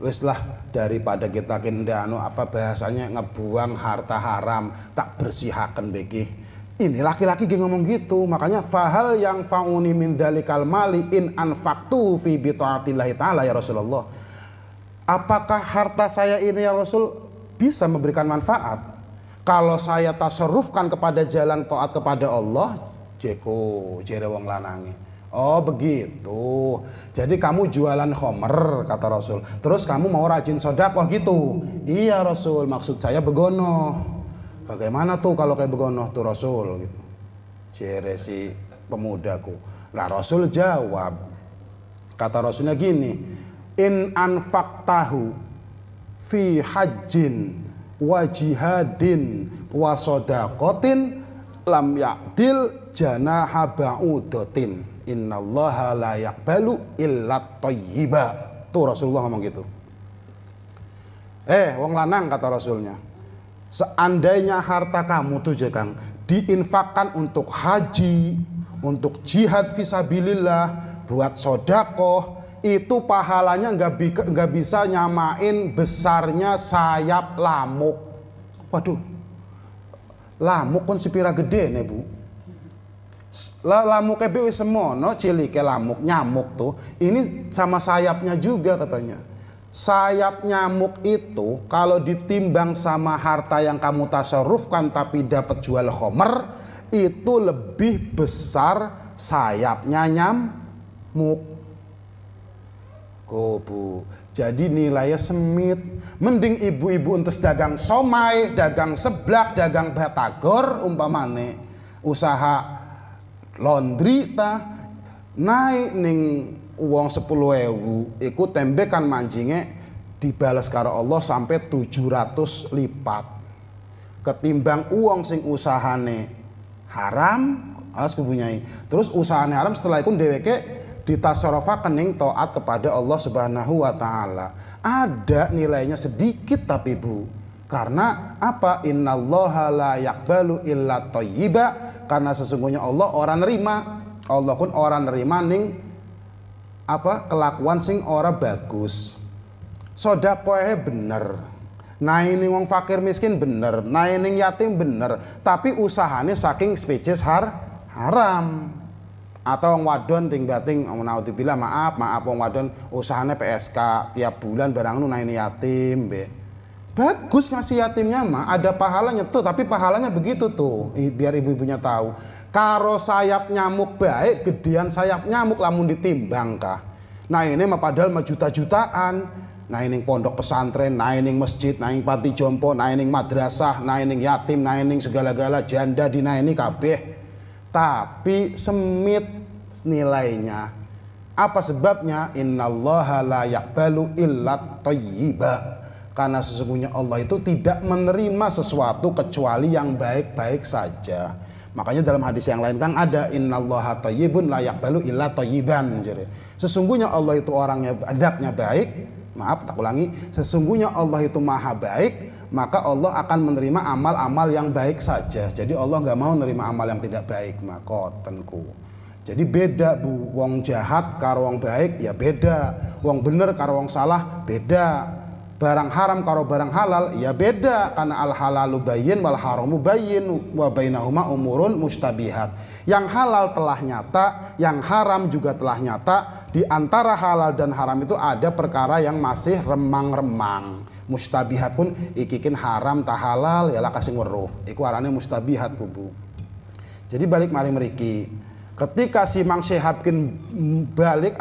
Wis lah daripada kita kendano apa bahasanya ngebuang harta haram tak bersihaken beki. Ini laki-laki yang ngomong gitu, makanya fahal yang fauni min dalikal mali in anfaqtu fi bi taatillahi taala ya Rasulullah. Apakah harta saya ini ya Rasul bisa memberikan manfaat kalau saya tasarrufkan kepada jalan taat kepada Allah? Jeko jere wong lanange. Oh begitu. Jadi kamu jualan khomer kata Rasul. Terus kamu mau rajin sedekah gitu. Iya Rasul, maksud saya begono. Bagaimana tuh kalau kayak begono tuh Rasul gitu. Jere si pemudaku. Lah Rasul jawab. Kata Rasulnya gini, in anfaqtahu fi hajjin wa jihadin wa shadaqatin lam ya'dil janaha ba'udatin innallaha la yaqbalu illa thayyiba. Tuh Rasulullah ngomong gitu. Wong lanang kata Rasulnya, seandainya harta kamu tuh Kang diinfakkan untuk haji, untuk jihad fisabilillah, buat sodakoh, itu pahalanya nggak bisa nyamain besarnya sayap lamuk. Waduh, lamuk kan sepira gede nih bu. Lamuk kebe semono cilike lamuk nyamuk tuh. Ini sama sayapnya juga katanya. Sayap nyamuk itu kalau ditimbang sama harta yang kamu tasarrufkan tapi dapat jual khomer, itu lebih besar sayapnya nyamuk. Oh bu, jadi nilainya semit. Mending ibu-ibu entes dagang somai, dagang seblak, dagang batagor umpamane usaha laundry ta naik ning uang 10.000 iku tembekan manjinge dibales karo Allah sampai 700 lipat ketimbang uang sing usahane haram harus kebunyai. Terus usahane haram setelah itu dheweke ditasarrufaken ning taat kepada Allah Subhanahu wa taala. Ada nilainya sedikit tapi bu. Karena apa? Innallaha la yaqbalu illa thayyiba. Karena sesungguhnya Allah orang nerima. Allah pun orang nerima ning apa kelakuan sing ora bagus. Sedekah bener. Nah ini wong fakir miskin bener. Nah ini yatim bener. Tapi usahane saking spesies haram. Atau wong wadon ting-bating naudzubillah maaf wong wadon usahane PSK tiap bulan barang nu naik yatim be. Bagus ngasih yatimnya mah ada pahalanya tuh, tapi pahalanya begitu tuh biar ibu-ibunya tahu. Karo sayap nyamuk baik gedean sayap nyamuk lamun ditimbang kah. Nah ini mah padahal mah juta-jutaan. Nah ini pondok pesantren, nah ini masjid, nah ini panti jompo, nah ini madrasah, nah ini yatim, nah ini segala-gala janda di nah ini kabeh. Tapi semit nilainya. Apa sebabnya? Innallaha la yaqbalu illa thayyiba. Karena sesungguhnya Allah itu tidak menerima sesuatu kecuali yang baik-baik saja. Makanya dalam hadis yang lain kan ada innallaha thayyibun la yaqbalu illa thayyiban. Sesungguhnya Allah itu orangnya zatnya baik. Maaf tak ulangi. Sesungguhnya Allah itu maha baik, maka Allah akan menerima amal-amal yang baik saja. Jadi Allah nggak mau menerima amal yang tidak baik. Maka tenku. Jadi beda bu. Wong jahat karo wong baik ya beda. Wong bener karo wong salah beda. Barang haram karo barang halal ya beda, karena al halalu bayyin wal haramu bayyin wa bainahuma umurun mustabihat. Yang halal telah nyata, yang haram juga telah nyata. Di antara halal dan haram itu ada perkara yang masih remang-remang. Mustabihat pun ikikin haram ta halal ya lah kasing weruh. Iku arane mustabihat bu. Jadi balik mari meriki. Ketika si Mang Syihabkin balik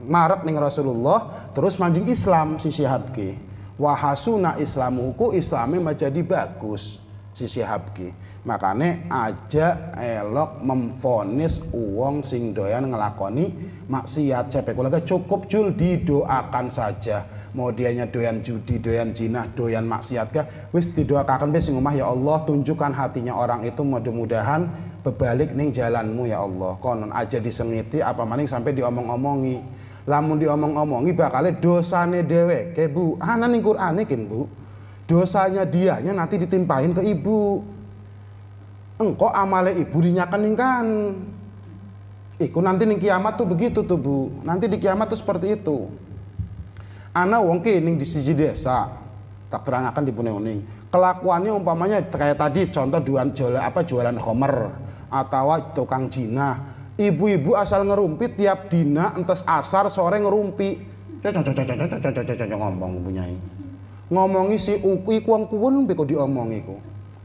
marek ning Rasulullah terus manjing Islam si Syihabki wahasuna islamuku Islame menjadi bagus si Syihabki makane aja elok memfonis uang sing doyan ngelakoni maksiat cepek kula cukup jul didoakan saja mau dianya doyan judi doyan jinah doyan maksiat kah wis didoakan wis sing omah ya Allah tunjukkan hatinya orang itu mudah-mudahan bebalik ning jalanmu ya Allah konon aja disengiti apa maning sampai diomong-omongi. Lamun diomong-omongi bakal dosane dheweke bu. Ana ning Qur'ane kin bu. Dosanya dianya nanti ditimpahin ke ibu. Engko amale ibu dinyakeninkan. Iku nanti ning kiamat tuh begitu tuh bu. Nanti di kiamat tuh seperti itu. Ana wong ki ning di siji desa, tak terangaken dipun uning. Kelakuannya umpamanya kayak tadi contoh jualan homer atau tukang jina. Ibu-ibu asal ngerumpi tiap dina entes asar sore ngerumpi. Ngomong punyai. Ngomongi si uki kuang kuwun beko diomongi ku.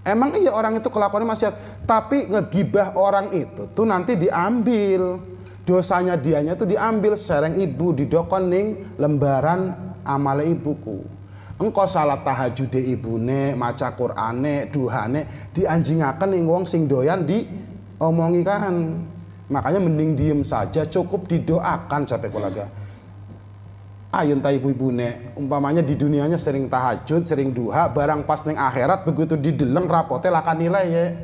Emang iya orang itu kelakuannya maksiat, tapi ngegibah orang itu tuh nanti diambil dosanya, dianya tuh diambil sereng ibu didokon ning lembaran amale ibuku. Engkau salat tahajud ibune, maca Qur'ane, duhane dianjingaken ning wong sing doyan diomongi kan. Makanya mending diem saja, cukup didoakan sampai kulaga. Ayun ta ibu-ibune umpamanya di dunianya sering tahajud, sering duha, barang pas ning akhirat begitu dideleng rapote laka nilai ya.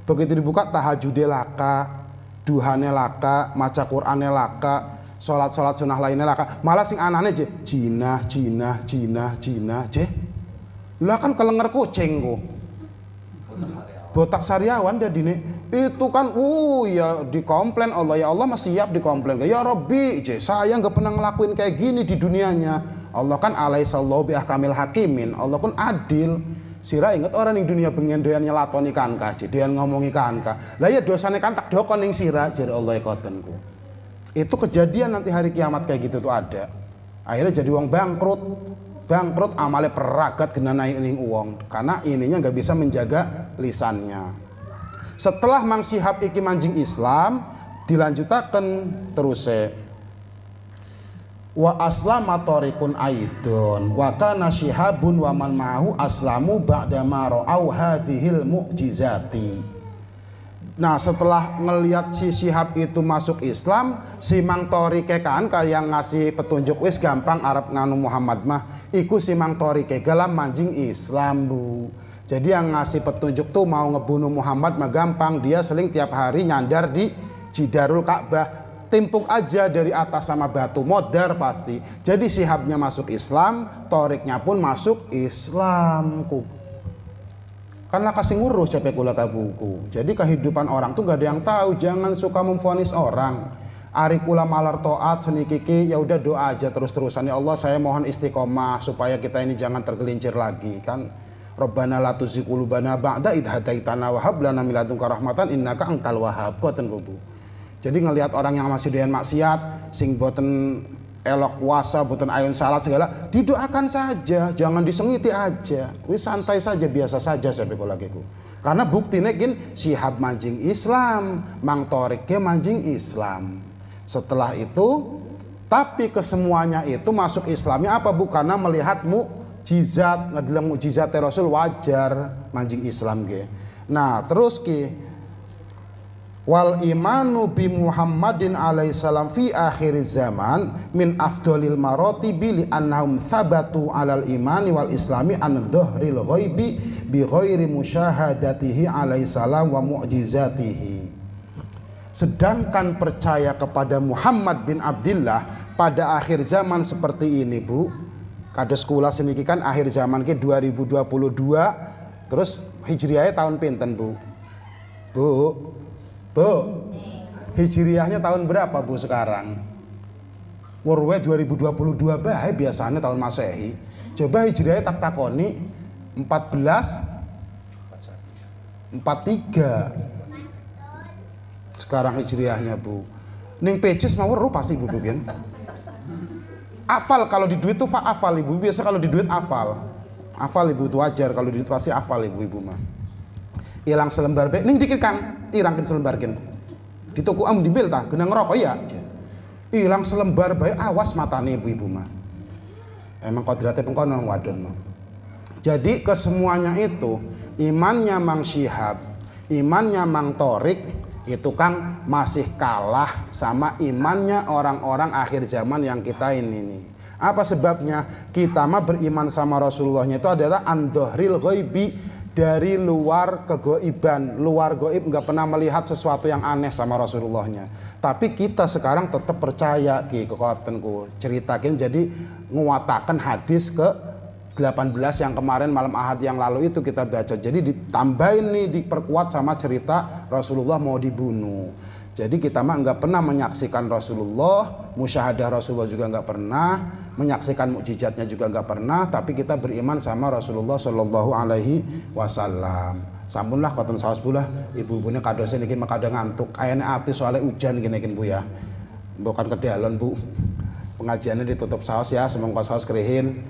Begitu dibuka tahajude laka, duhane laka, maca Qur'ane laka, salat sunah lainnya laka. Malah sing anane je jinah je. Lah kan kelenger kucing ku. Botak sariawan dia dine itu kan ya dikomplain Allah, ya Allah masih siap dikomplain. Ya Rabbi, saya nggak pernah ngelakuin kayak gini di dunianya. Allah kan alaihissallahu biahkamil hakimin. Allah pun adil. Sira inget orang ning dunia pengen doyan nyelatoni kanka, doyan ngomongi kanka. Lah ya dosane kan tak dokon ning sira jare Allah ekotenku. Itu kejadian nanti hari kiamat kayak gitu tuh ada. Akhirnya jadi wong bangkrut amale peragat kena naik ning uang karena ininya nggak bisa menjaga lisannya. Setelah Mang Syihab iki manjing Islam dilanjutaken terus wa aslama tariqun aidon wa kana Syihabun wa man ma'hu aslamu ba'da ma ra'au hadhil mu'jizati. Nah setelah ngelihat si Syihab itu masuk Islam, si Mang Torike kan kayak ngasih petunjuk wis gampang Arab nganu Muhammad mah iku si Mang Torike galam manjing Islam bu. Jadi yang ngasih petunjuk tuh mau ngebunuh Muhammad mah gampang, dia seling tiap hari nyandar di Jidarul Ka'bah, timpuk aja dari atas sama batu modar pasti. Jadi Syihabnya masuk Islam, Toriknya pun masuk Islam. Karena kasih ngurus capek kula kabuku. Jadi kehidupan orang tuh gak ada yang tahu, jangan suka memvonis orang. Ari kula malar toat senikiki ya udah doa aja terus-terusan, ya Allah saya mohon istiqomah supaya kita ini jangan tergelincir lagi kan. Rabbana la tuzigh qulubana ba'da idh hadaitana wa hab lana min ladunka rahmatan innaka antal wahhab. Koten kubu. Jadi ngelihat orang yang masih doyan maksiat, sing boten elok puasa, boten ayun salat segala, didoakan saja, jangan disengiti aja. Wis santai saja, biasa saja sampai kulagiku. Karena buktinya gin Syihab manjing Islam, Mang Torik ke manjing Islam. Setelah itu, tapi kesemuanya itu masuk Islamnya apa bu? Karena melihat mukjizat, ngedeleng mukjizat Rasul wajar manjing Islam ge. Nah terus ki wal imanu bi Muhammadin alaihi salam fi akhir zaman min afdolil marotibi li annahum thabatu alal imani wal islami an dhuhril ghaibi bi ghairi musyahadatihi alaihi salam wa mu'jizatihi. Sedangkan percaya kepada Muhammad bin Abdullah pada akhir zaman seperti ini bu, kados kula seniki kan akhir zaman ke 2022, terus hijriahnya tahun pinten bu? Bu, hijriahnya tahun berapa bu sekarang? Wurwe 2022 bae biasanya tahun Masehi. Coba hijriahnya tak takoni 1443. Sekarang hijriahnya bu. Ning pecis mau weruh pasti bu bikin. Afal kalau di duit tuh afal ibu. Biasa kalau di duit afal. Afal ibu itu wajar, kalau di duit pasti afal ibu mah. Hilang selembar be, ning dikit kang, irangkin selembar kin. Di toko am dibil tah, kena ngerokok ya. Hilang selembar bae, awas matane ibu mah. Emang kodratnya pengkono wadon mah. Jadi kesemuanya itu imannya Mang Syihab, imannya Mang Torik itu kang masih kalah sama imannya orang-orang akhir zaman yang kita ini. Apa sebabnya? Kita mah beriman sama Rasulullahnya itu adalah an-dhuhril ghaibi, dari luar kegoiban, luar goib, nggak pernah melihat sesuatu yang aneh sama Rasulullahnya. Tapi kita sekarang tetap percaya ki kekuatanku ceritakin, jadi nguatakan hadis ke 18 yang kemarin malam Ahad yang lalu itu kita baca. Jadi ditambahin nih, diperkuat sama cerita Rasulullah mau dibunuh. Jadi kita mah nggak pernah menyaksikan Rasulullah, musyahadah Rasulullah juga nggak pernah, menyaksikan mukjizatnya juga nggak pernah, tapi kita beriman sama Rasulullah Shallallahu Alaihi Wasallam. Sampun lah koten saos bulah, ibu-ibunya kadosnya niki makada ngantuk, kayaknya ati soalnya hujan gini bu ya, bukan kedalon bu. Pengajiannya ditutup saos ya, semoga saos kerihin.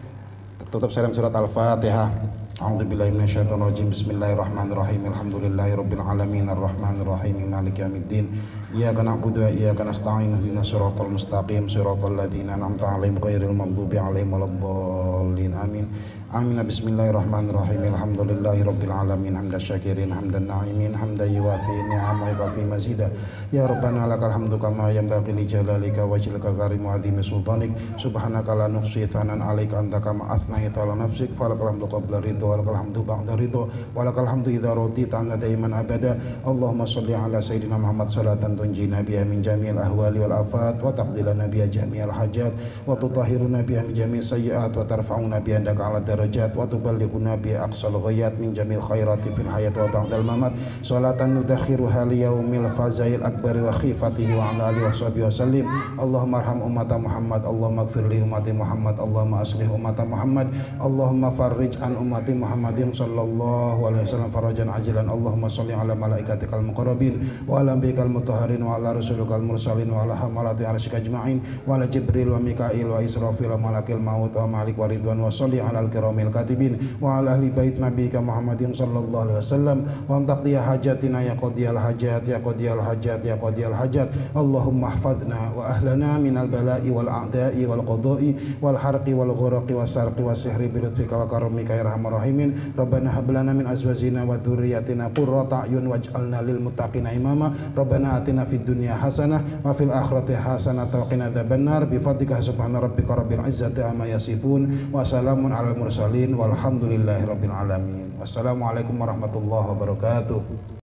Tutup serem surat Al-Fatihah. A'udzubillahi minasyaitonirrajim. Bismillahirrahmanirrahim. Alhamdulillahirabbil alamin arrahmanir rahim maliki yaumiddin. Iyyaka na'budu wa iyyaka nasta'in. Ihdinas siratal mustaqim siratal ladzina an'amta 'alaihim ghairil maghdubi 'alaihim waladdallin. Amin. Amin. Bismillahirrahmanirrahim. Alhamdulillahirabbil alamin hamdan syakirin hamdan na'imin hamdan yuwafi ni'ama wa yukafi mazida. Ya Rabbana lakal hamdu kama yanbaghi li jalalika wajhika karimu 'azimi sultanik. Subhanaka la nuhsi thanan 'alaika anta kama athnayta 'ala nafsik. Falakal hamdu qabla ridha walakal hamdu ba'da ridha walakal hamdu idza radita 'anna daiman abada. Allahumma shalli 'ala sayyidina Muhammad salatan tunjina biha min jami'il ahwali wal afat wa taqdilana biha jami'al hajat wa tutahhiruna biha min jami'is sayyi'at wa tarfa'una biha indaka 'ala darajat wa tuballighuna bi aqsal ghayat min jamil khairati fil hayat wa ba'dal mamat salatan nudakhiruha li yaumil fazail akbari wa khifatihi wa ala alihi wa sahbihi wa sallim. Allahumma arham ummata Muhammad, Allahumma ighfir li ummati Muhammad, Allahumma aslih ummata Muhammad, Allahumma farrij an ummati Muhammadin sallallahu alaihi wasallam farajan ajilan. Allahumma shalli ala malaikatikal muqarrabin wa ala anbiyikal mutahharin wa ala rusulikal mursalin wa ala hamalati arsyika ajma'in wa ala Jibril wa Mikail wa Israfil wa malakil maut wa Malik wa Ridwan wa shalli ala al-kiramil katibin wa ala ahli bait nabiyika Muhammadin sallallahu alaihi wasallam wa antaqdiya hajatina ya qadiyal hajat ya qadiyal hajat ya qadiyal hajat. Allahumma ihfadna wa ahlana minal bala'i wal a'da'i wal qada'i wal harqi wal ghuraqi was sarqi was sihri bi lutfika wa karamika ya arhamar rahimin. Rabbana hab lana min azwajina wa dhurriyyatina qurrata a'yun waj'alna lil muttaqina imama. Rabbana atina fid dunya hasanah wa fil akhirati hasanah wa qina adzabannar bi fadlika subhana rabbika rabbil izzati amma yasifun wa salamun alal mursalin walhamdulillahi rabbil alamin. Wassalamualaikum warahmatullahi wabarakatuh.